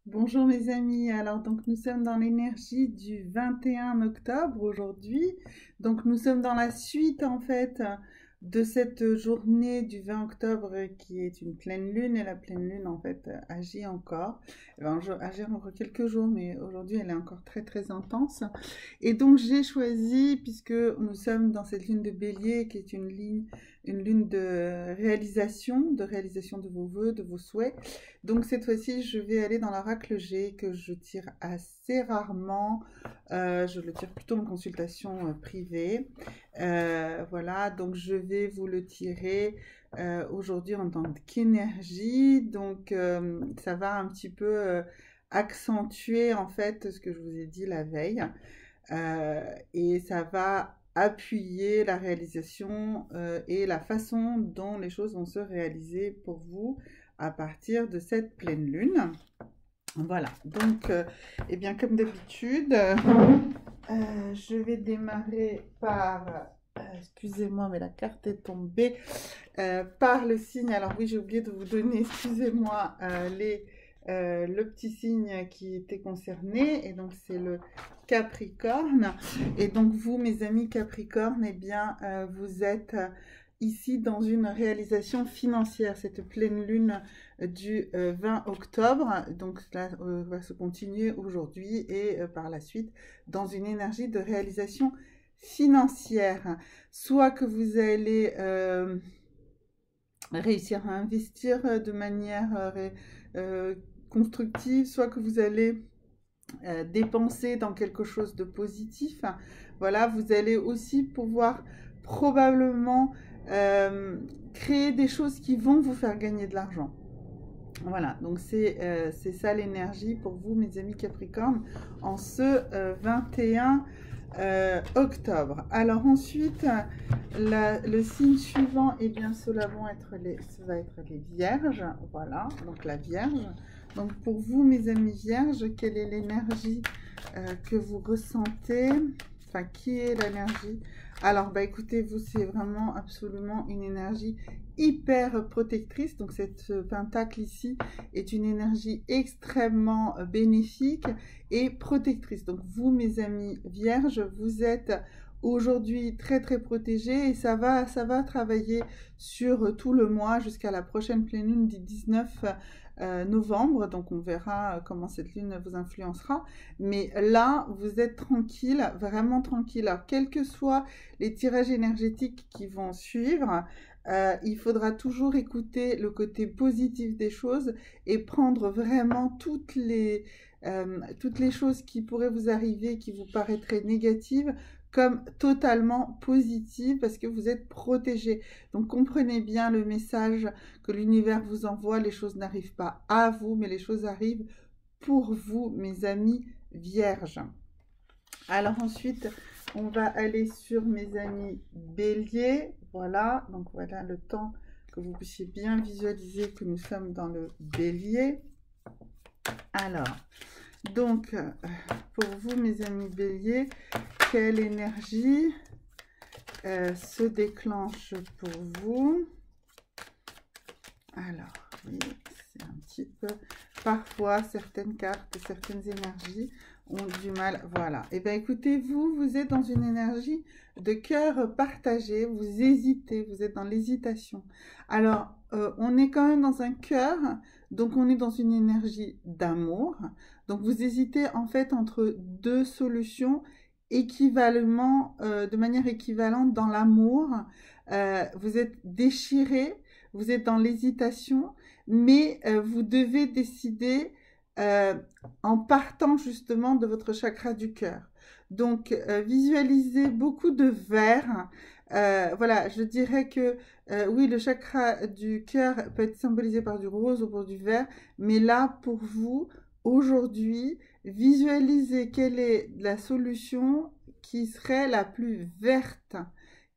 Bonjour mes amis, alors donc nous sommes dans l'énergie du 21 octobre aujourd'hui, donc nous sommes dans la suite en fait de cette journée du 20 octobre qui est une pleine lune et la pleine lune en fait agit encore, agit encore quelques jours mais aujourd'hui elle est encore très très intense et donc j'ai choisi puisque nous sommes dans cette lune de Bélier qui est une lune de réalisation de vos vœux, de vos souhaits. Donc cette fois-ci, je vais aller dans l'oracle G que je tire assez rarement. Je le tire plutôt en consultation privée. Voilà, donc je vais vous le tirer aujourd'hui en tant qu'énergie. Donc ça va un petit peu accentuer en fait ce que je vous ai dit la veille. Et ça va appuyer la réalisation et la façon dont les choses vont se réaliser pour vous à partir de cette pleine lune. Voilà, donc, eh bien, comme d'habitude, je vais démarrer par, excusez-moi, mais la carte est tombée, par le signe. Alors oui, j'ai oublié de vous donner, excusez-moi, le petit signe qui était concerné, et donc c'est le Capricorne. Et donc vous, mes amis Capricorne, eh bien, vous êtes ici dans une réalisation financière, cette pleine lune du 20 octobre. Donc cela va se continuer aujourd'hui et par la suite dans une énergie de réalisation financière. Soit que vous allez réussir à investir de manière constructive, soit que vous allez dépenser dans quelque chose de positif. Voilà, vous allez aussi pouvoir probablement créer des choses qui vont vous faire gagner de l'argent. Voilà, donc c'est ça l'énergie pour vous, mes amis Capricorne, en ce 21 octobre. Alors ensuite, le signe suivant, eh bien, cela va être les Vierges. Voilà, donc la Vierge. Donc pour vous, mes amis Vierges, quelle est l'énergie que vous ressentez? Enfin, qui est l'énergie? Alors, bah écoutez, vous, c'est vraiment absolument une énergie hyper protectrice. Donc cette pentacle ici est une énergie extrêmement bénéfique et protectrice. Donc vous, mes amis Vierges, vous êtes aujourd'hui très très protégés et ça va travailler sur tout le mois jusqu'à la prochaine pleine lune du 19 novembre. Donc on verra comment cette lune vous influencera. Mais là, vous êtes tranquille, vraiment tranquille. Alors quels que soient les tirages énergétiques qui vont suivre, il faudra toujours écouter le côté positif des choses et prendre vraiment toutes les choses qui pourraient vous arriver, qui vous paraîtraient négatives, comme totalement positives parce que vous êtes protégé. Donc comprenez bien le message que l'univers vous envoie. Les choses n'arrivent pas à vous, mais les choses arrivent pour vous, mes amis vierges. Alors ensuite, on va aller sur mes amis bélier. Voilà, donc voilà le temps que vous puissiez bien visualiser que nous sommes dans le bélier. Alors, donc, pour vous, mes amis bélier, quelle énergie se déclenche pour vous? Alors, oui, c'est un petit peu... Parfois, certaines cartes, certaines énergies ont du mal. Voilà. Et bien, écoutez, vous êtes dans une énergie de cœur partagé. Vous hésitez, vous êtes dans l'hésitation. Alors, on est quand même dans un cœur, donc on est dans une énergie d'amour. Donc, vous hésitez en fait entre deux solutions équivalemment, de manière équivalente dans l'amour. Vous êtes déchiré, vous êtes dans l'hésitation, mais vous devez décider en partant justement de votre chakra du cœur. Donc, visualisez beaucoup de vert. Voilà, je dirais que oui, le chakra du cœur peut être symbolisé par du rose ou par du vert, mais là, pour vous, aujourd'hui, visualisez quelle est la solution qui serait la plus verte.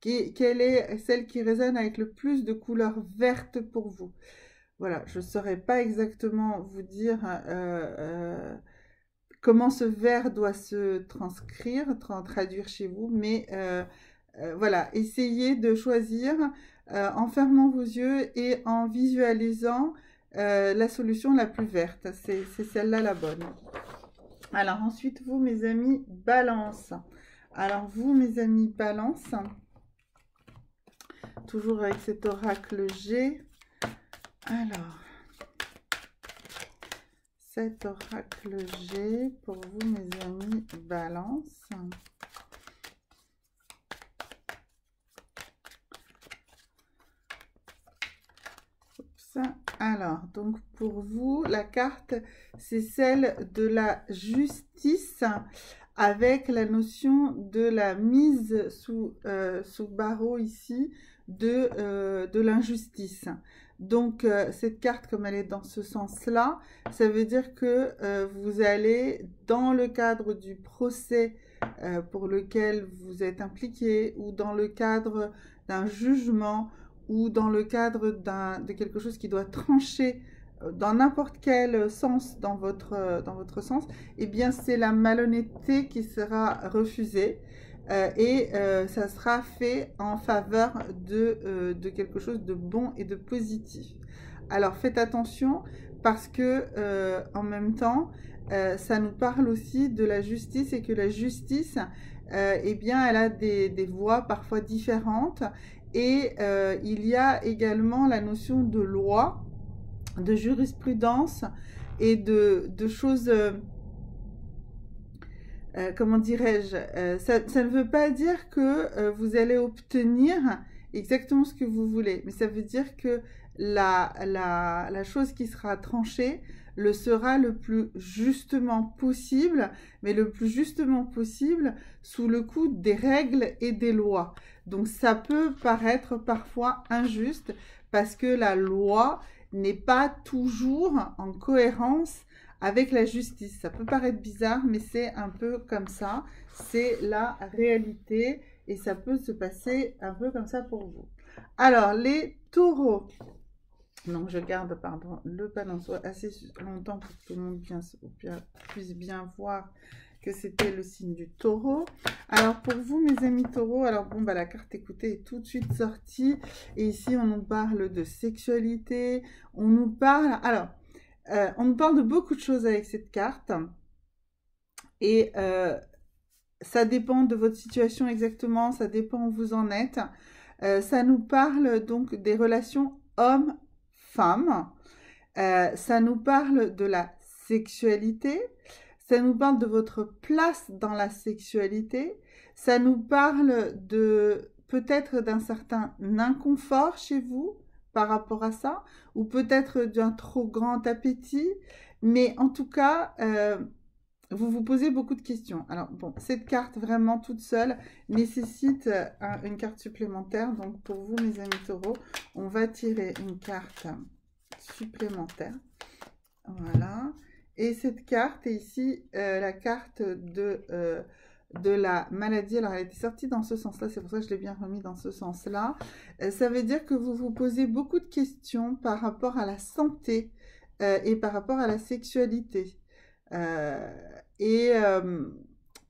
Quelle est celle qui résonne avec le plus de couleurs vertes pour vous? Voilà, je ne saurais pas exactement vous dire comment ce vers doit se traduire chez vous, mais voilà, essayez de choisir en fermant vos yeux et en visualisant la solution la plus verte. C'est celle-là la bonne. Alors ensuite, vous, mes amis, Balance. Alors vous, mes amis, Balance, toujours avec cet oracle G. Alors, cet oracle G pour vous, mes amis, Balance. Alors, donc pour vous, la carte, c'est celle de la justice avec la notion de la mise sous barreau ici de l'injustice. Donc, cette carte, comme elle est dans ce sens-là, ça veut dire que vous allez, dans le cadre du procès pour lequel vous êtes impliqué ou dans le cadre d'un jugement, ou dans le cadre de quelque chose qui doit trancher dans n'importe quel sens dans votre sens, eh bien c'est la malhonnêteté qui sera refusée et ça sera fait en faveur de quelque chose de bon et de positif. Alors faites attention parce que en même temps, ça nous parle aussi de la justice et que la justice, eh bien elle a des voies parfois différentes. Et il y a également la notion de loi, de jurisprudence et de choses, comment dirais-je, ça ne veut pas dire que vous allez obtenir exactement ce que vous voulez, mais ça veut dire que la chose qui sera tranchée le sera le plus justement possible, mais le plus justement possible sous le coup des règles et des lois. Donc ça peut paraître parfois injuste parce que la loi n'est pas toujours en cohérence avec la justice. Ça peut paraître bizarre, mais c'est un peu comme ça. C'est la réalité et ça peut se passer un peu comme ça pour vous. Alors, les taureaux. Donc, je garde, pardon, le panneau assez longtemps pour que tout le monde puisse bien voir que c'était le signe du taureau. Alors, pour vous, mes amis taureaux, alors bon, bah, la carte écoutée est tout de suite sortie. Et ici, on nous parle de sexualité. On nous parle... Alors, on nous parle de beaucoup de choses avec cette carte. Et ça dépend de votre situation exactement. Ça dépend où vous en êtes. Ça nous parle donc des relations hommes-femmes. Ça nous parle de la sexualité. Ça nous parle de votre place dans la sexualité. Ça nous parle de peut-être d'un certain inconfort chez vous par rapport à ça, ou peut-être d'un trop grand appétit. Mais en tout cas, vous vous posez beaucoup de questions. Alors bon, cette carte vraiment toute seule nécessite une carte supplémentaire. Donc pour vous, mes amis taureaux, on va tirer une carte supplémentaire. Voilà. Et cette carte est ici la carte de la maladie. Alors, elle était sortie dans ce sens-là, c'est pour ça que je l'ai bien remis dans ce sens-là. Ça veut dire que vous vous posez beaucoup de questions par rapport à la santé et par rapport à la sexualité.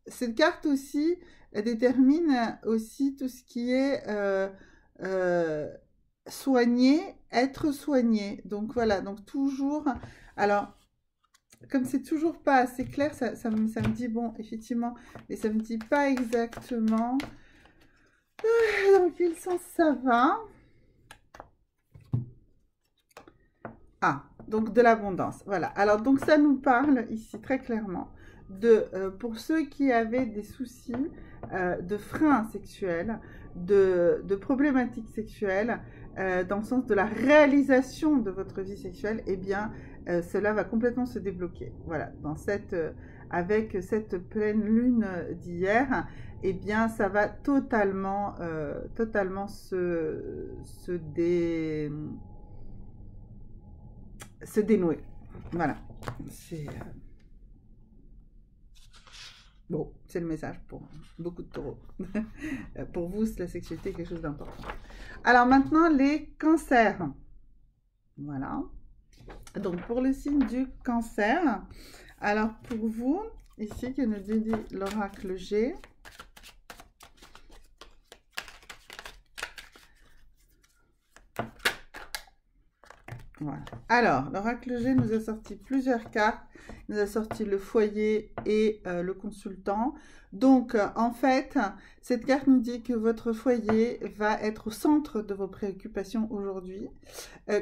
Cette carte aussi détermine aussi tout ce qui est soigner, être soigné. Donc, voilà, donc toujours... Alors, comme c'est toujours pas assez clair, ça me dit, bon, effectivement, mais ça me dit pas exactement dans quel sens ça va. Ah, donc de l'abondance, voilà. Alors, donc ça nous parle ici très clairement de, pour ceux qui avaient des soucis de freins sexuels, de problématiques sexuelles, dans le sens de la réalisation de votre vie sexuelle, eh bien, cela va complètement se débloquer. Voilà, dans avec cette pleine lune d'hier, eh bien, ça va totalement se dénouer. Voilà. C'est bon, c'est le message pour beaucoup de taureaux. Pour vous, la sexualité est quelque chose d'important. Alors maintenant, les cancers. Voilà. Donc, pour le signe du cancer, alors pour vous, ici, que nous dit l'oracle G, Voilà. Alors, l'oracle G nous a sorti plusieurs cartes. Il nous a sorti le foyer et le consultant. Donc, en fait, cette carte nous dit que votre foyer va être au centre de vos préoccupations aujourd'hui.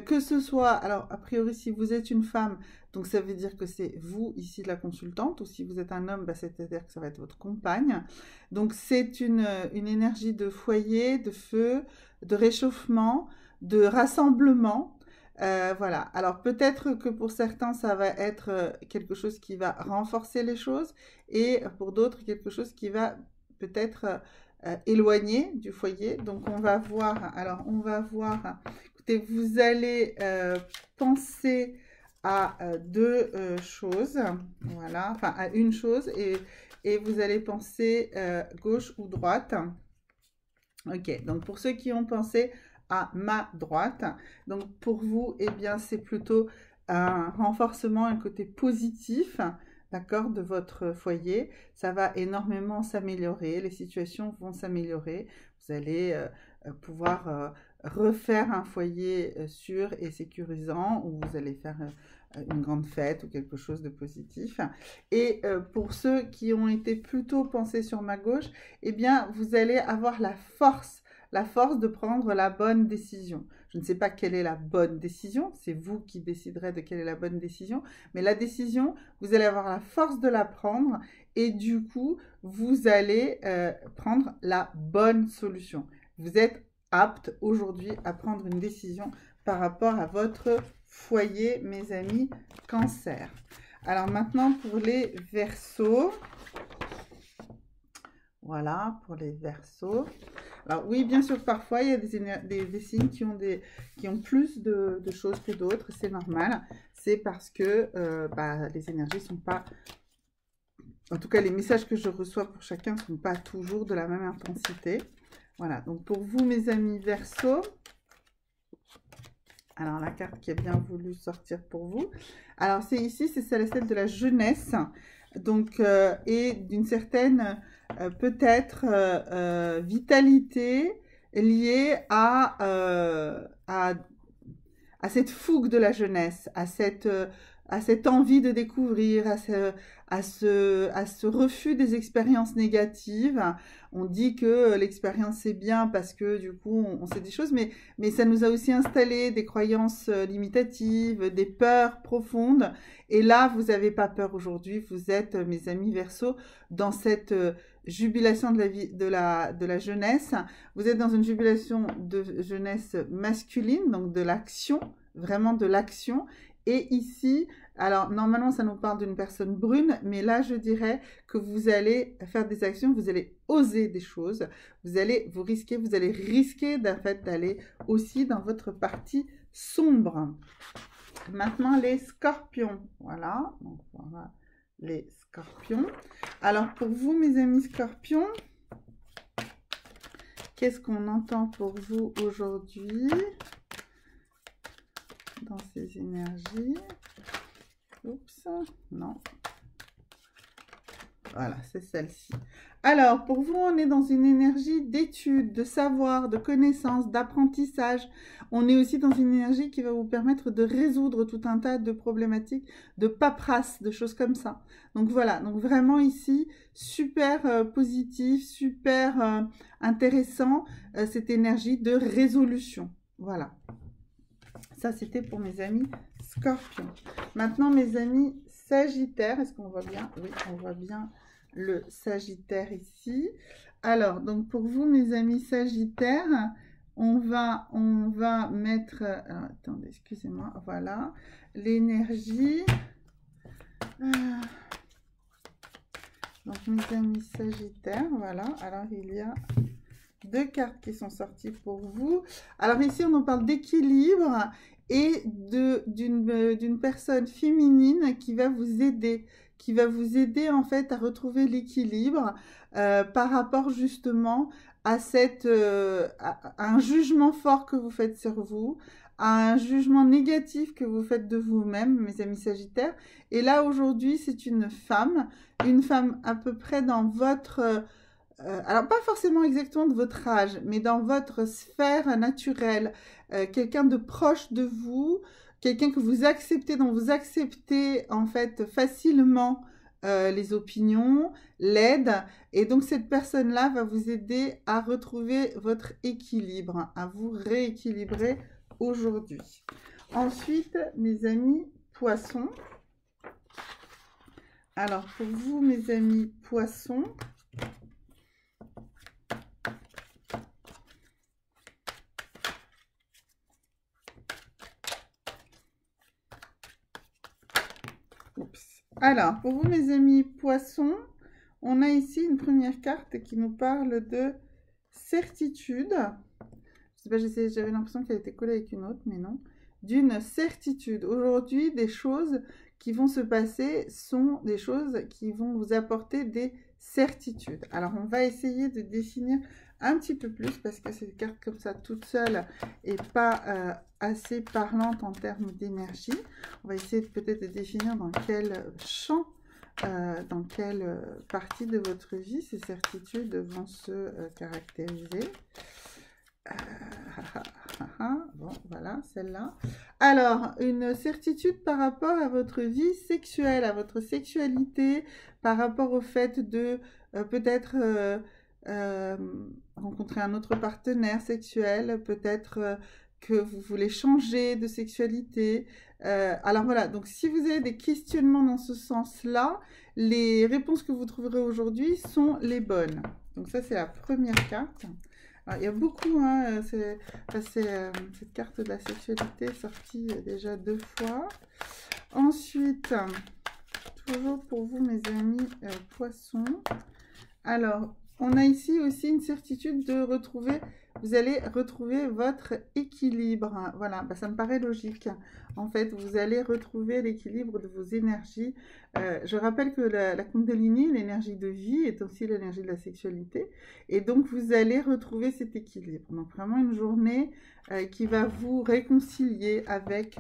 Que ce soit, alors, a priori, si vous êtes une femme, donc ça veut dire que c'est vous, ici, la consultante. Ou si vous êtes un homme, bah, c'est-à-dire que ça va être votre compagne. Donc, c'est une énergie de foyer, de feu, de réchauffement, de rassemblement. Voilà, alors peut-être que pour certains, ça va être quelque chose qui va renforcer les choses et pour d'autres, quelque chose qui va peut-être éloigner du foyer. Donc on va voir, alors on va voir, écoutez, vous allez penser à deux choses, voilà, enfin à une chose et vous allez penser gauche ou droite. Ok, donc pour ceux qui ont pensé à ma droite. Donc pour vous, eh bien, c'est plutôt un renforcement, un côté positif, d'accord, de votre foyer. Ça va énormément s'améliorer, les situations vont s'améliorer. Vous allez pouvoir refaire un foyer sûr et sécurisant où vous allez faire une grande fête ou quelque chose de positif. Et pour ceux qui ont été plutôt pensés sur ma gauche, eh bien, vous allez avoir la force de prendre la bonne décision. Je ne sais pas quelle est la bonne décision, c'est vous qui déciderez de quelle est la bonne décision, mais la décision, vous allez avoir la force de la prendre et du coup, vous allez prendre la bonne solution. Vous êtes apte aujourd'hui à prendre une décision par rapport à votre foyer, mes amis Cancer. Alors maintenant, pour les Verseaux. Voilà, pour les Verseaux. Alors oui, bien sûr, parfois, il y a des signes qui ont plus de choses que d'autres. C'est normal. C'est parce que les énergies ne sont pas... En tout cas, les messages que je reçois pour chacun ne sont pas toujours de la même intensité. Voilà, donc pour vous, mes amis Verseaux... Alors, la carte qui a bien voulu sortir pour vous. Alors, c'est ici, c'est celle de la jeunesse. Donc, et d'une certaine, peut-être, vitalité liée à cette fougue de la jeunesse, à cette envie de découvrir, à ce refus des expériences négatives. On dit que l'expérience c'est bien parce que du coup on sait des choses, mais ça nous a aussi installé des croyances limitatives, des peurs profondes. Et là, vous n'avez pas peur aujourd'hui, vous êtes, mes amis Verseaux, dans cette jubilation de la vie, de la jeunesse. Vous êtes dans une jubilation de jeunesse masculine, donc de l'action, vraiment de l'action. Et ici, alors normalement ça nous parle d'une personne brune, mais là je dirais que vous allez faire des actions, vous allez oser des choses, vous allez risquer en fait d'aller aussi dans votre partie sombre. Maintenant les Scorpions, voilà, donc voilà les Scorpions. Alors pour vous mes amis Scorpions, qu'est-ce qu'on entend pour vous aujourd'hui dans ces énergies? Oups, non. Voilà, c'est celle-ci. Alors, pour vous, on est dans une énergie d'étude, de savoir, de connaissance, d'apprentissage. On est aussi dans une énergie qui va vous permettre de résoudre tout un tas de problématiques, de paperasse, de choses comme ça. Donc voilà, donc vraiment ici, super positif, super intéressant, cette énergie de résolution. Voilà. Ça, c'était pour mes amis Scorpions. Maintenant, mes amis Sagittaires, est-ce qu'on voit bien? Oui, on voit bien le Sagittaire ici. Alors, donc pour vous, mes amis Sagittaires, on va mettre... Alors, attendez, excusez-moi, voilà. L'énergie... Donc, mes amis Sagittaires, voilà. Alors, il y a... deux cartes qui sont sorties pour vous. Alors ici, on en parle d'équilibre et d'une personne féminine qui va vous aider en fait à retrouver l'équilibre par rapport justement à un jugement fort que vous faites sur vous, à un jugement négatif que vous faites de vous-même, mes amis Sagittaires. Et là, aujourd'hui, c'est une femme à peu près dans votre... alors, pas forcément exactement de votre âge, mais dans votre sphère naturelle, quelqu'un de proche de vous, quelqu'un que vous acceptez, dont vous acceptez en fait facilement les opinions, l'aide. Et donc cette personne-là va vous aider à retrouver votre équilibre, à vous rééquilibrer aujourd'hui. Ensuite, mes amis poissons. Alors, pour vous, mes amis poissons, alors, pour vous, mes amis poissons, on a ici une première carte qui nous parle de certitude. Je sais pas, j'avais l'impression qu'elle était collée avec une autre, mais non. D'une certitude. Aujourd'hui, des choses qui vont se passer sont des choses qui vont vous apporter des certitudes. Alors, on va essayer de définir un petit peu plus parce que cette carte comme ça toute seule n'est pas assez parlante en termes d'énergie. On va essayer peut-être de définir dans quel champ, dans quelle partie de votre vie ces certitudes vont se caractériser. Bon, voilà, celle-là. Alors, une certitude par rapport à votre vie sexuelle, à votre sexualité, par rapport au fait de peut-être rencontrer un autre partenaire sexuel, peut-être que vous voulez changer de sexualité. Alors voilà, donc si vous avez des questionnements dans ce sens-là, les réponses que vous trouverez aujourd'hui sont les bonnes. Donc ça, c'est la première carte. Alors, il y a beaucoup, hein, cette carte de la sexualité est sortie déjà 2 fois. Ensuite, toujours pour vous, mes amis poissons. Alors, on a ici aussi une certitude de retrouver, vous allez retrouver votre équilibre. Voilà, bah, ça me paraît logique. En fait, vous allez retrouver l'équilibre de vos énergies. Je rappelle que la Kundalini, l'énergie de vie, est aussi l'énergie de la sexualité. Et donc, vous allez retrouver cet équilibre. Donc, vraiment une journée qui va vous réconcilier avec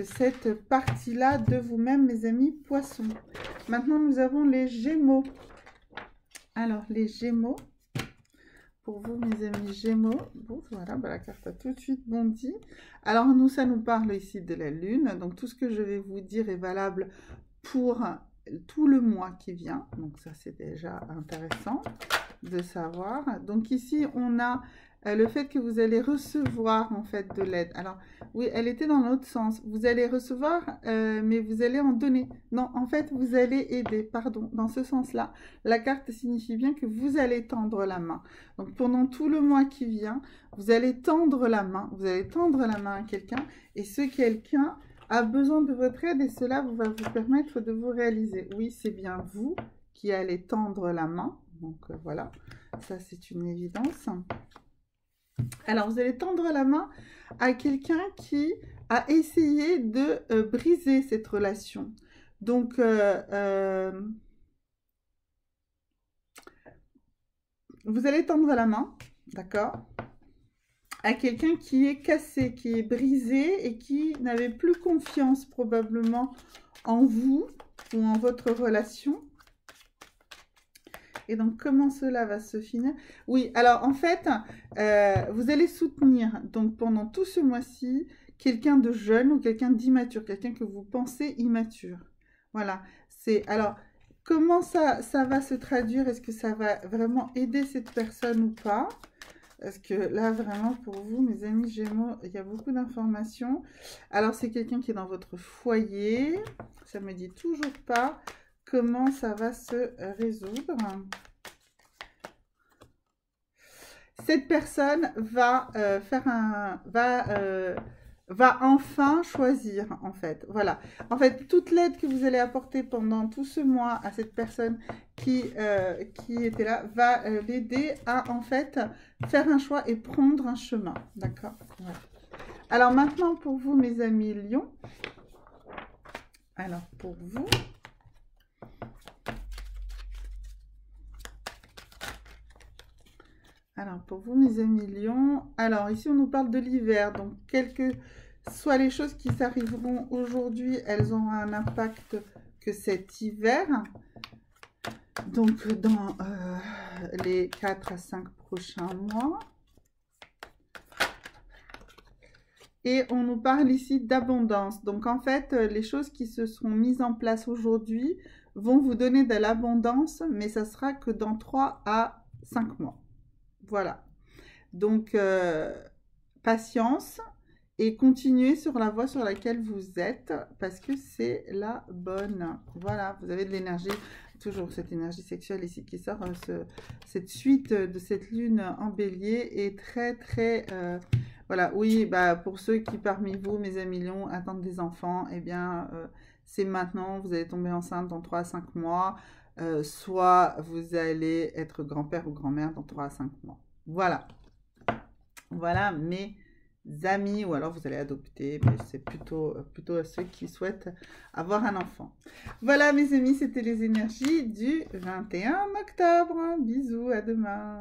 cette partie-là de vous-même, mes amis poissons. Maintenant, nous avons les Gémeaux. Alors, les Gémeaux, pour vous, mes amis Gémeaux, bon, voilà, bah, la carte a tout de suite bondi. Alors, nous, ça nous parle ici de la Lune. Donc, tout ce que je vais vous dire est valable pour tout le mois qui vient. Donc, ça, c'est déjà intéressant de savoir. Donc, ici, on a le fait que vous allez recevoir, en fait, de l'aide. Alors, oui, elle était dans l'autre sens. Vous allez recevoir, mais vous allez en donner. Non, en fait, vous allez aider, pardon, dans ce sens-là. La carte signifie bien que vous allez tendre la main. Donc, pendant tout le mois qui vient, vous allez tendre la main. Vous allez tendre la main à quelqu'un. Et ce quelqu'un a besoin de votre aide et cela va vous permettre de vous réaliser. Oui, c'est bien vous qui allez tendre la main. Donc, voilà, ça, c'est une évidence. Alors, vous allez tendre la main à quelqu'un qui a essayé de briser cette relation. Donc, vous allez tendre la main, d'accord, à quelqu'un qui est cassé, qui est brisé et qui n'avait plus confiance probablement en vous ou en votre relation. Et donc, comment cela va se finir? Oui, alors en fait, vous allez soutenir, donc pendant tout ce mois-ci, quelqu'un de jeune ou quelqu'un d'immature, quelqu'un que vous pensez immature. Voilà, alors, comment ça va se traduire? Est-ce que ça va vraiment aider cette personne ou pas? Parce que là, vraiment, pour vous, mes amis Gémeaux, il y a beaucoup d'informations. Alors, c'est quelqu'un qui est dans votre foyer. Ça ne me dit toujours pas comment ça va se résoudre. Cette personne va va enfin choisir, en fait. Voilà. En fait, toute l'aide que vous allez apporter pendant tout ce mois à cette personne qui était là va l'aider à, en fait, faire un choix et prendre un chemin. D'accord? Voilà. Alors, maintenant, pour vous, mes amis Lions. Alors, pour vous... Alors, pour vous, mes amis Lions, alors ici, on nous parle de l'hiver. Donc, quelles que soient les choses qui s'arriveront aujourd'hui, elles auront un impact que cet hiver. Donc, dans les 4 à 5 prochains mois. Et on nous parle ici d'abondance. Donc en fait, les choses qui se sont mises en place aujourd'hui vont vous donner de l'abondance, mais ça sera que dans 3 à 5 mois. Voilà. Donc, patience et continuez sur la voie sur laquelle vous êtes parce que c'est la bonne. Voilà, vous avez de l'énergie, toujours cette énergie sexuelle ici qui sort. Cette suite de cette lune en bélier est très, très... voilà, oui, bah, pour ceux qui parmi vous, mes amis lions, attendent des enfants, eh bien, c'est maintenant, vous allez tomber enceinte dans 3 à 5 mois. Soit vous allez être grand-père ou grand-mère dans 3 à 5 mois. Voilà. Voilà mes amis, ou alors vous allez adopter, mais c'est plutôt à ceux qui souhaitent avoir un enfant. Voilà mes amis, c'était les énergies du 21 octobre. Bisous, à demain.